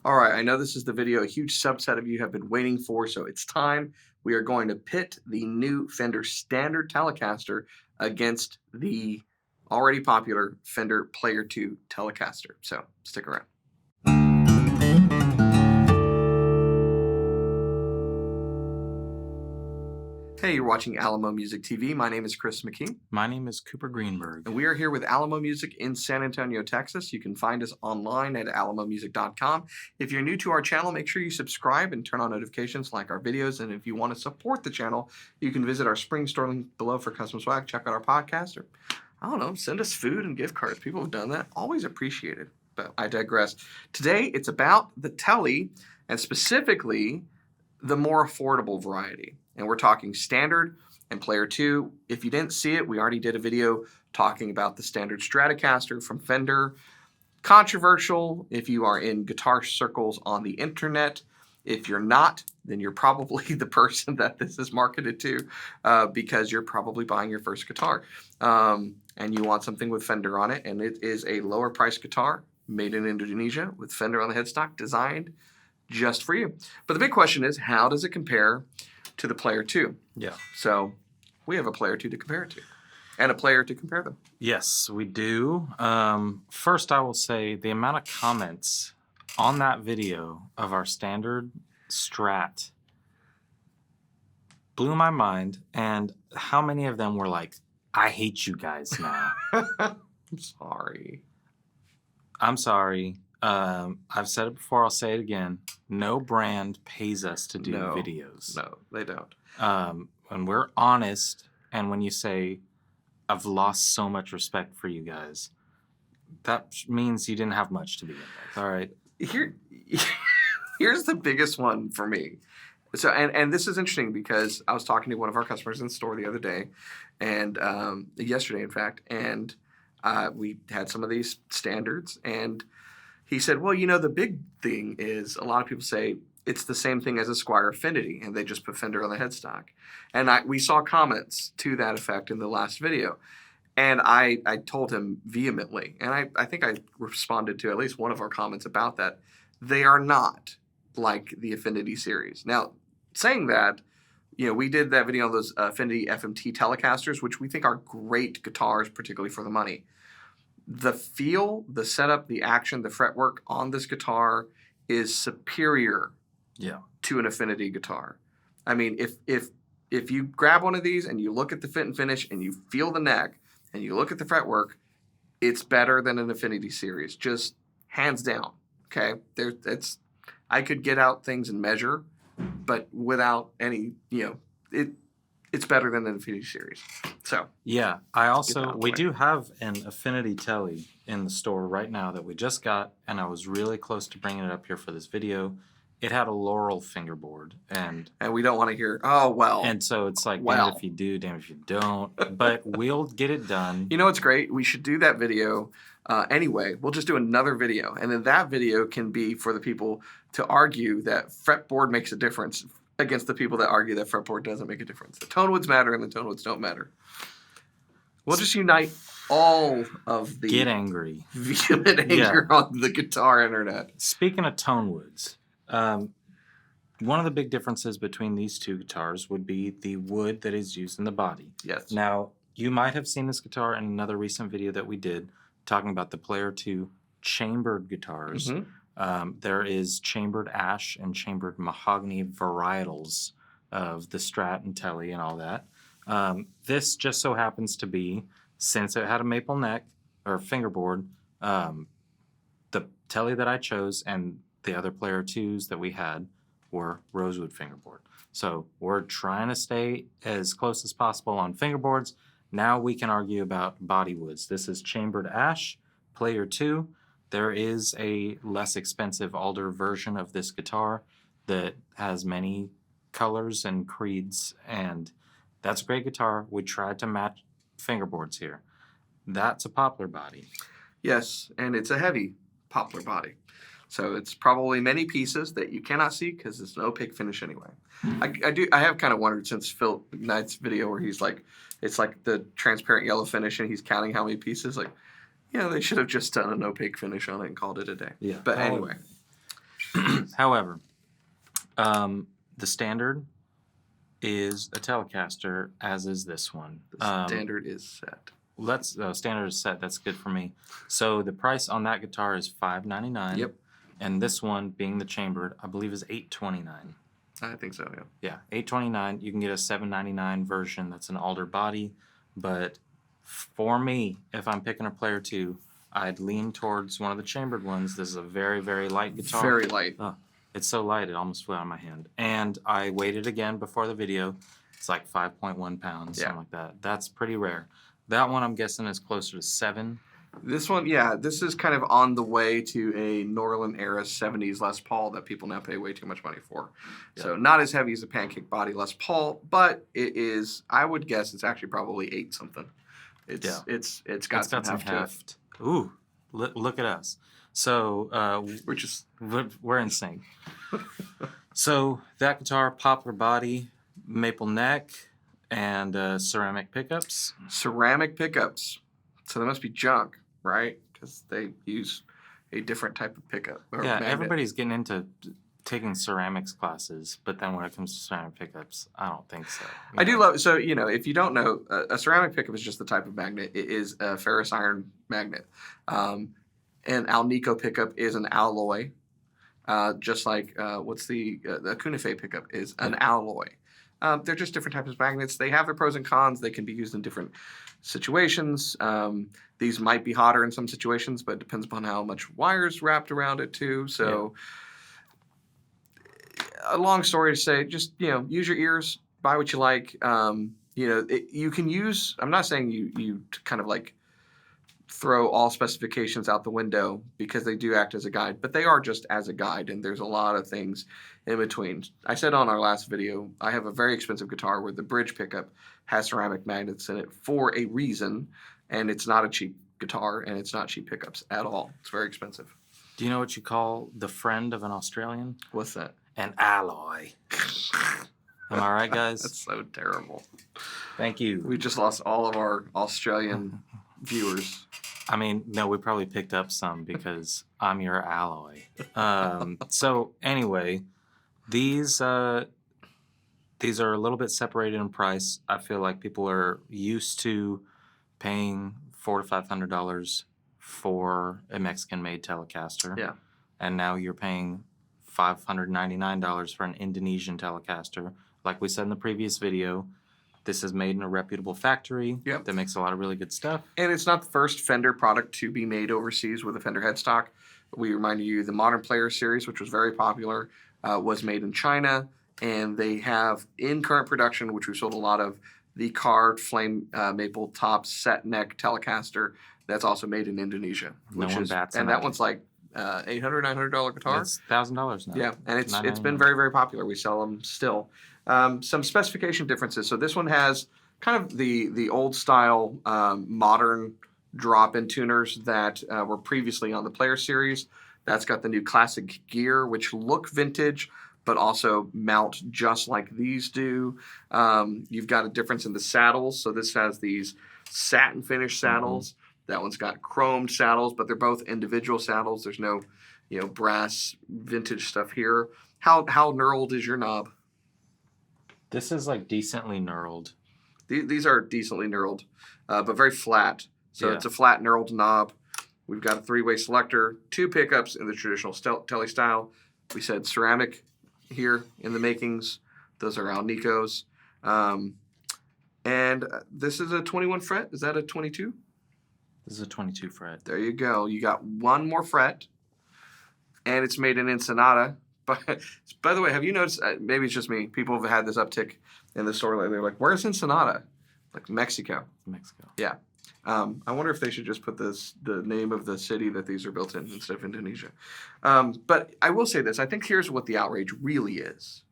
All right, I know this is the video a huge subset of you have been waiting for, so it's time. We are going to pit the new Fender Standard Telecaster against the already popular Fender Player II Telecaster. So stick around. Hey, you're watching Alamo Music TV. My name is Chris McKee. My name is Cooper Greenberg. And we are here with Alamo Music in San Antonio, Texas. You can find us online at alamomusic.com. If you're new to our channel, make sure you subscribe and turn on notifications, like our videos. And if you want to support the channel, you can visit our spring store link below for custom swag, check out our podcast, or, I don't know, send us food and gift cards. People have done that. Always appreciated. But I digress. Today, it's about the Tele, and specifically the more affordable variety. And we're talking Standard and Player II. If you didn't see it, we already did a video talking about the Standard Stratocaster from Fender. Controversial if you are in guitar circles on the internet. If you're not, then you're probably the person that this is marketed to because you're probably buying your first guitar. And you want something with Fender on it. And it is a lower price guitar made in Indonesia with Fender on the headstock, designed just for you. But the big question is, how does it compare to the Player II? Yeah. So we have a Player II to compare it to, and a player to compare them. Yes, we do. First, I will say the amount of comments on that video of our Standard Strat blew my mind, and how many of them were like, I hate you guys now. I'm sorry. I'm sorry. I've said it before, I'll say it again. No brand pays us to do videos. No, they don't. When we're honest, and when you say, I've lost so much respect for you guys, that means you didn't have much to begin with. All right. Here's the biggest one for me. So, and this is interesting because I was talking to one of our customers in the store the other day, and yesterday, in fact, and we had some of these standards, and he said, well, you know, the big thing is a lot of people say it's the same thing as a Squier Affinity, and they just put Fender on the headstock. And we saw comments to that effect in the last video. And I told him vehemently, and I think I responded to at least one of our comments about that, they are not like the Affinity series. Now, saying that, you know, we did that video on those Affinity FMT Telecasters, which we think are great guitars, particularly for the money. The feel, the setup, the action, the fretwork on this guitar is superior to an Affinity guitar. I mean, if you grab one of these and you look at the fit and finish and you feel the neck and you look at the fretwork, it's better than an Affinity series, just hands down. Okay, I could get out things and measure, but without any, you know, it's better than an Affinity series. So yeah, we do have an Affinity Tele in the store right now that we just got, and I was really close to bringing it up here for this video. It had a Laurel fingerboard, and we don't want to hear, oh, well. And so it's like, damn if you do, damn if you don't. But we'll get it done. You know what's great? We should do that video anyway. We'll just do another video, and then that video can be for the people to argue that fretboard makes a difference against the people that argue that fretboard doesn't make a difference. The tone woods matter and the tone woods don't matter. We'll just unite all of the vehement anger on the guitar internet. Speaking of tone woods, one of the big differences between these two guitars would be the wood that is used in the body. Yes. Now, you might have seen this guitar in another recent video that we did talking about the Player II chambered guitars. Mm-hmm. There is chambered ash and chambered mahogany varietals of the Strat and Tele and all that. This just so happens to be, since it had a maple neck or fingerboard, the Tele that I chose and the other Player IIs that we had were rosewood fingerboard. So we're trying to stay as close as possible on fingerboards. Now we can argue about body woods. This is chambered ash, Player II. There is a less expensive alder version of this guitar that has many colors and creeds, and that's a great guitar. We tried to match fingerboards here. That's a poplar body. Yes, and it's a heavy poplar body. So it's probably many pieces that you cannot see because it's an opaque finish anyway. I have kind of wondered since Phil Knight's video where he's like, it's like the transparent yellow finish and he's counting how many pieces. Like, you know, they should have just done an opaque finish on it and called it a day. Yeah. But anyway. However, the Standard is a Telecaster, as is this one. The Standard is set. Standard is set. That's good for me. So the price on that guitar is $599. Yep. And this one, being the chambered, I believe is $829. I think so, yeah. Yeah, $829. You can get a $799 version that's an alder body, but for me, if I'm picking a Player II, I'd lean towards one of the chambered ones. This is a very, very light guitar. Very light. It's so light it almost flew out of my hand. And I weighed it again before the video. It's like 5.1 pounds, something like that. That's pretty rare. That one I'm guessing is closer to 7. This one, yeah, this is kind of on the way to a Norland era 70s Les Paul that people now pay way too much money for. Yeah. So not as heavy as a pancake body Les Paul, but it is, I would guess it's actually probably 8 something. It's got some heft. Ooh, look at us. So we're in sync. So that guitar, poplar body, maple neck, and ceramic pickups. Ceramic pickups. So they must be junk, right? Because they use a different type of pickup. Yeah, magnet. Everybody's getting into taking ceramics classes, but then when it comes to ceramic pickups, I don't think so. I do love, so, if you don't know, a ceramic pickup is just the type of magnet. It is a ferrous iron magnet. An Alnico pickup is an alloy, just like the Cunife pickup is an alloy. They're just different types of magnets. They have their pros and cons. They can be used in different situations. These might be hotter in some situations, but it depends upon how much wire's wrapped around it too. So a long story to say, just, use your ears, buy what you like. You can use, I'm not saying you kind of like throw all specifications out the window because they do act as a guide, but they are just as a guide, and there's a lot of things in between. I said on our last video, I have a very expensive guitar where the bridge pickup has ceramic magnets in it for a reason, and it's not a cheap guitar, and it's not cheap pickups at all. It's very expensive. Do you know what you call the friend of an Australian? What's that? An alloy. Am I right, guys? That's so terrible. Thank you. We just lost all of our Australian viewers. I mean, no, we probably picked up some because I'm your alloy. So anyway, these are a little bit separated in price. I feel like people are used to paying $400 to $500 for a Mexican-made Telecaster. Yeah. And now you're paying $599 for an Indonesian Telecaster. Like we said in the previous video, this is made in a reputable factory that makes a lot of really good stuff. And it's not the first Fender product to be made overseas with a Fender headstock. We remind you the Modern Player series, which was very popular, was made in China. And they have, in current production, which we sold a lot of, the carved flame maple top set neck Telecaster that's also made in Indonesia. No one bats and that one's like $800, $900 guitar. It's $1,000 now. Yeah, and it's been very, very popular. We sell them still. Some specification differences. So this one has kind of the old style modern drop-in tuners that were previously on the Player series. That's got the new classic gear, which look vintage, but also mount just like these do. You've got a difference in the saddles. So this has these satin finish saddles. That one's got chromed saddles, but they're both individual saddles. There's no, brass vintage stuff here. How knurled is your knob? This is like decently knurled. These are decently knurled, but very flat. So it's a flat knurled knob. We've got a 3-way selector, 2 pickups in the traditional Tele style. We said ceramic here in the makings. Those are Alnicos. And this is a 21 fret. Is that a 22? This is a 22 fret. There you go. You got one more fret, and it's made in Sonata. But by the way, have you noticed? Maybe it's just me. People have had this uptick in the store lately. They're like, "Where's Ensenada?" Like Mexico. Mexico. Yeah. I wonder if they should just put the name of the city that these are built in instead of Indonesia. But I will say this. I think here's what the outrage really is.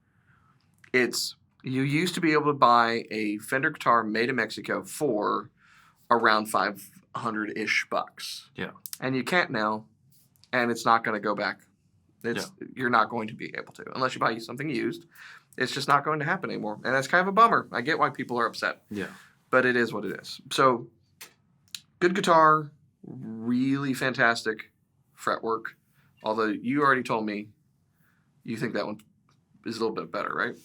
It's you used to be able to buy a Fender guitar made in Mexico for around $500-ish bucks. Yeah. And you can't now, and it's not going to go back. You're not going to be able to unless you buy something used. It's just not going to happen anymore, and that's kind of a bummer. I get why people are upset. Yeah. But it is what it is. So, good guitar, really fantastic fretwork. Although you already told me You think that one is a little bit better, right?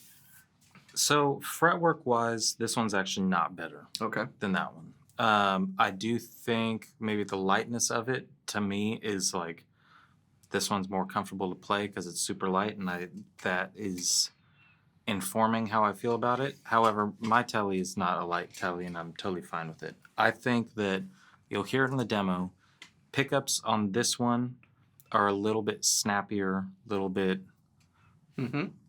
So fretwork wise, this one's actually not better Okay. than that one. I do think maybe the lightness of it to me is like this one's more comfortable to play because it's super light, and that is informing how I feel about it. However, my telly is not a light telly, and I'm totally fine with it. I think that you'll hear it in the demo. Pickups on this one are a little bit snappier, a little bit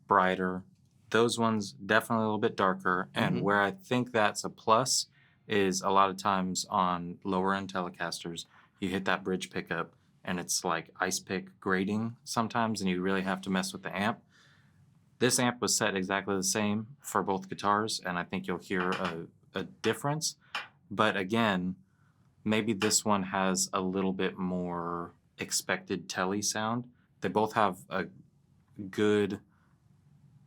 brighter. Those ones definitely a little bit darker. And where I think that's a plus is a lot of times on lower end Telecasters, you hit that bridge pickup and it's like ice pick grating sometimes, and you really have to mess with the amp. This amp was set exactly the same for both guitars, and I think you'll hear a difference. But again, maybe this one has a little bit more expected telly sound. They both have a good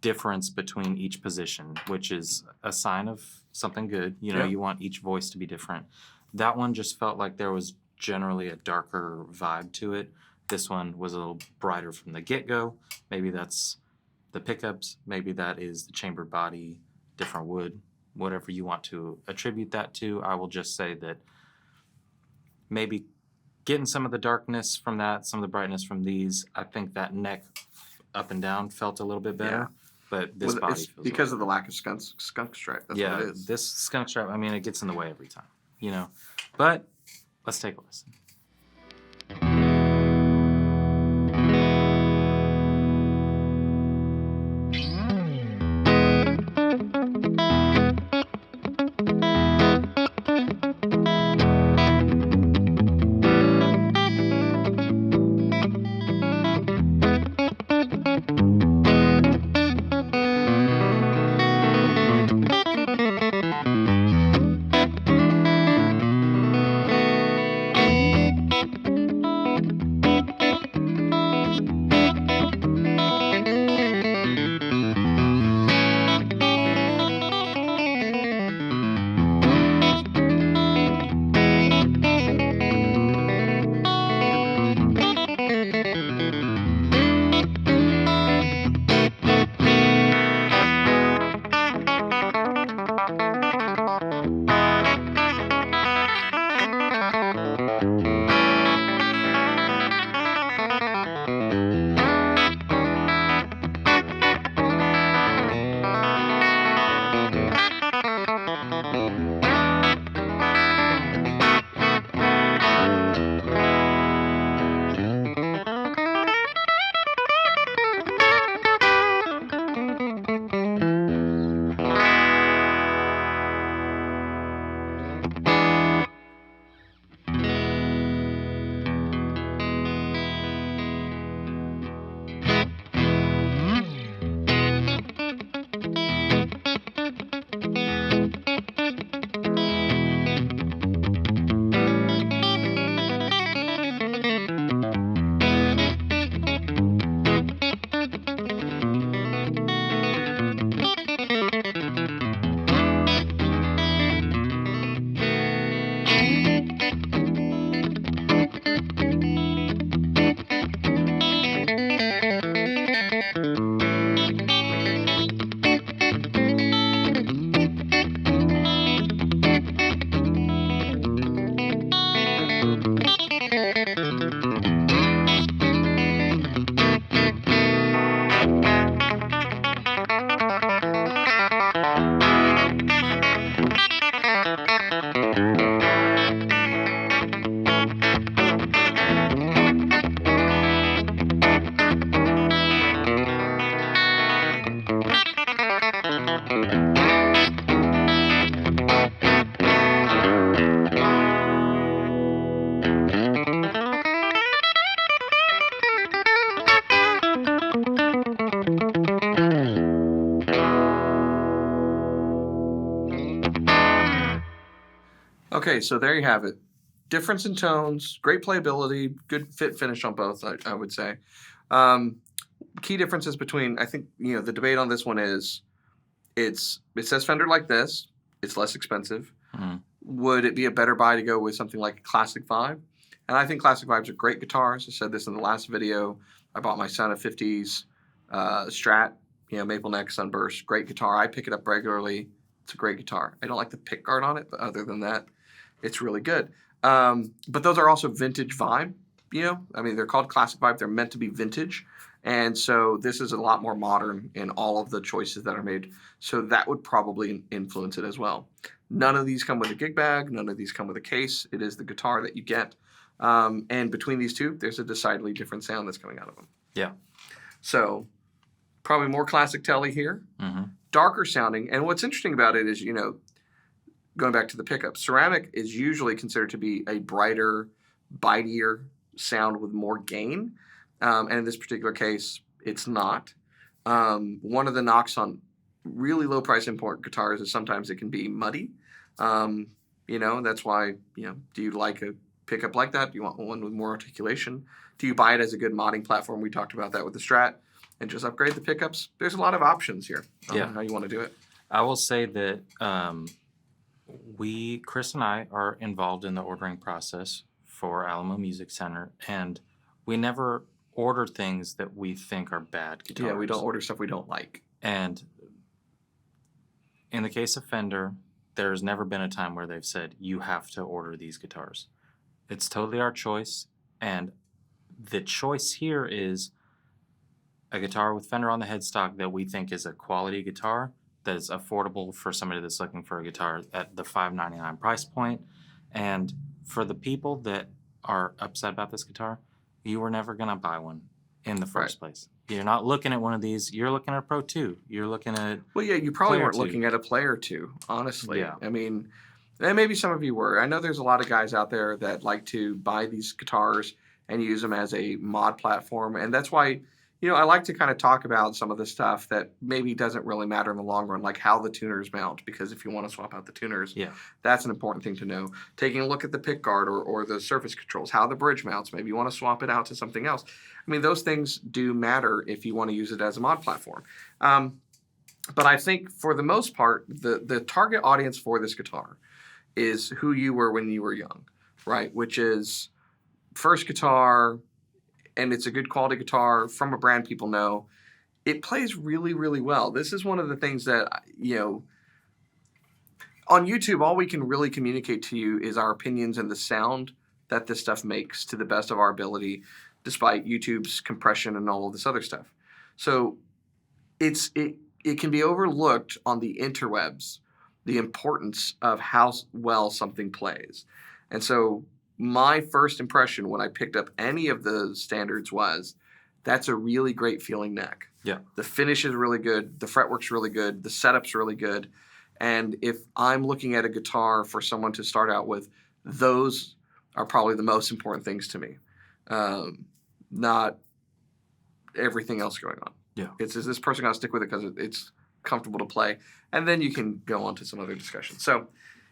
difference between each position, which is a sign of something good. You know, you want each voice to be different. That one just felt like there was generally a darker vibe to it. This one was a little brighter from the get-go. Maybe that's the pickups. Maybe that is the chambered body, different wood, whatever you want to attribute that to. I will just say that maybe getting some of the darkness from that, some of the brightness from these, I think that neck up and down felt a little bit better. But this body it's feels because of the lack of skunk strap. That's what it is. This skunk strap, I mean, it gets in the way every time, you know. But let's take a listen. Okay, so there you have it. Difference in tones, great playability, good fit finish on both, I would say. Key differences between, I think, the debate on this one is it says Fender like this, it's less expensive. Would it be a better buy to go with something like a Classic Vibe? And I think Classic Vibes are great guitars. I said this in the last video. I bought my son a 50s Strat, maple neck, sunburst, great guitar. I pick it up regularly. It's a great guitar. I don't like the pick guard on it, but other than that, it's really good. But those are also vintage vibe. They're called classic vibe. They're meant to be vintage. And so this is a lot more modern in all of the choices that are made. So that would probably influence it as well. None of these come with a gig bag. None of these come with a case. It is the guitar that you get. And between these two, there's a decidedly different sound that's coming out of them. Yeah. So probably more classic Tele here. Mm-hmm. Darker sounding. And what's interesting about it is, going back to the pickup, ceramic is usually considered to be a brighter, bitier sound with more gain. And in this particular case, it's not. One of the knocks on really low price import guitars is sometimes it can be muddy. That's why, do you like a pickup like that? Do you want one with more articulation? Do you buy it as a good modding platform? We talked about that with the Strat and just upgrade the pickups. There's a lot of options here on how you want to do it. I will say that Chris and I are involved in the ordering process for Alamo Music Center, and we never order things that we think are bad guitars. Yeah, we don't order stuff we don't like. And in the case of Fender, there's never been a time where they've said, you have to order these guitars. It's totally our choice, and the choice here is a guitar with Fender on the headstock that we think is a quality guitar that is affordable for somebody that's looking for a guitar at the $599 price point. And for the people that are upset about this guitar, you were never going to buy one in the first place. You're not looking at one of these. You're looking at a Pro 2. You're looking at... Well, yeah, you probably weren't 2. looking at a Player 2, honestly. Yeah. And maybe some of you were. I know there's a lot of guys out there that like to buy these guitars and use them as a mod platform. And that's why, I like to kind of talk about some of the stuff that maybe doesn't really matter in the long run, like how the tuners mount. Because if you want to swap out the tuners, that's an important thing to know. Taking a look at the pick guard or the surface controls, how the bridge mounts. Maybe you want to swap it out to something else. Those things do matter if you want to use it as a mod platform. But I think for the most part, the target audience for this guitar is who you were when you were young, right? Which is first guitar, and it's a good quality guitar from a brand people know. It plays really, really well. This is one of the things that, on YouTube, all we can really communicate to you is our opinions and the sound that this stuff makes to the best of our ability, despite YouTube's compression and all of this other stuff. So it can be overlooked on the interwebs, the importance of how well something plays. And so my first impression when I picked up any of the standards was, that's a really great feeling neck. Yeah. The finish is really good. The fretwork's really good. The setup's really good. And if I'm looking at a guitar for someone to start out with, those are probably the most important things to me. Not everything else going on. Yeah. Is this person going to stick with it because it's comfortable to play? And then you can go on to some other discussion. So,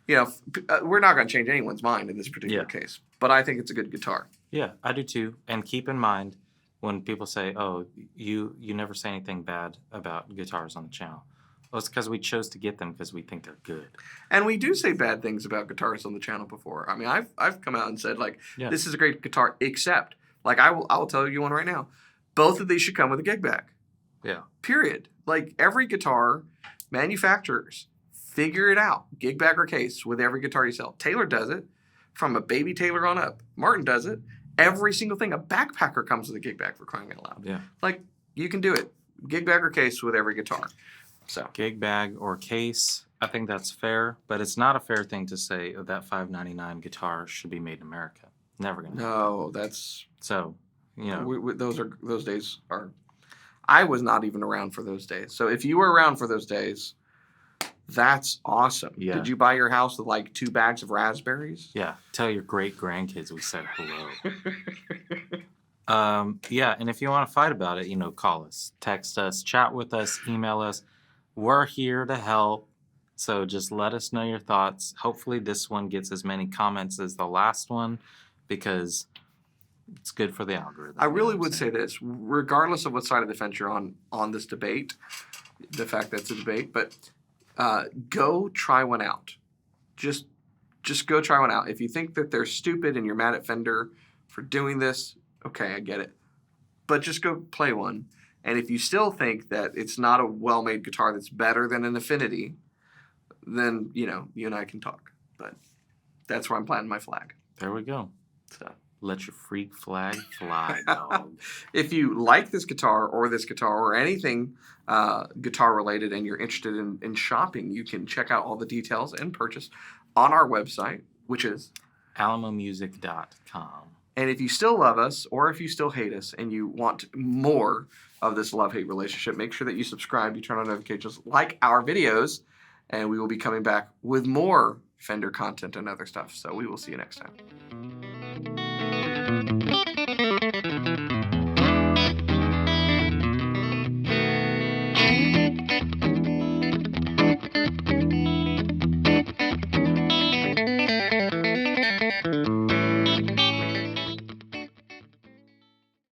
we're not going to change anyone's mind in this particular case. But I think it's a good guitar. Yeah, I do too. And keep in mind, when people say, oh, you never say anything bad about guitars on the channel. Well, it's because we chose to get them because we think they're good. And we do say bad things about guitars on the channel before. I've come out and said, this is a great guitar, except, I will tell you one right now. Both of these should come with a gig bag. Yeah. Period. Every guitar, manufacturers, figure it out. Gig bag or case with every guitar you sell. Taylor does it. From a baby Taylor on up. Martin does it. Every single thing. A backpacker comes with a gig bag, for crying out loud. Yeah. You can do it. Gig bag or case with every guitar. So gig bag or case, I think that's fair, but it's not a fair thing to say that $599 guitar should be made in America. Never gonna happen. No, that's so. Those days are. I was not even around for those days. So if you were around for those days, that's awesome. Yeah. Did you buy your house with 2 bags of raspberries? Yeah. Tell your great grandkids we said hello. And if you want to fight about it, call us, text us, chat with us, email us. We're here to help. So just let us know your thoughts. Hopefully this one gets as many comments as the last one because it's good for the algorithm. I really would say this, regardless of what side of the fence you're on this debate, the fact that it's a debate, but go try one out. Just go try one out. If you think that they're stupid and you're mad at Fender for doing this, okay, I get it. But just go play one And if you still think that it's not a well-made guitar that's better than an Affinity, then, you and I can talk. But that's where I'm planting my flag. There we go. So Let your freak flag fly, dog. if you like this guitar or anything guitar related and you're interested in shopping, you can check out all the details and purchase on our website, which is alamomusic.com. And if you still love us or if you still hate us and you want more of this love-hate relationship, make sure that you subscribe, you turn on notifications, like our videos, and we will be coming back with more Fender content and other stuff. So we will see you next time.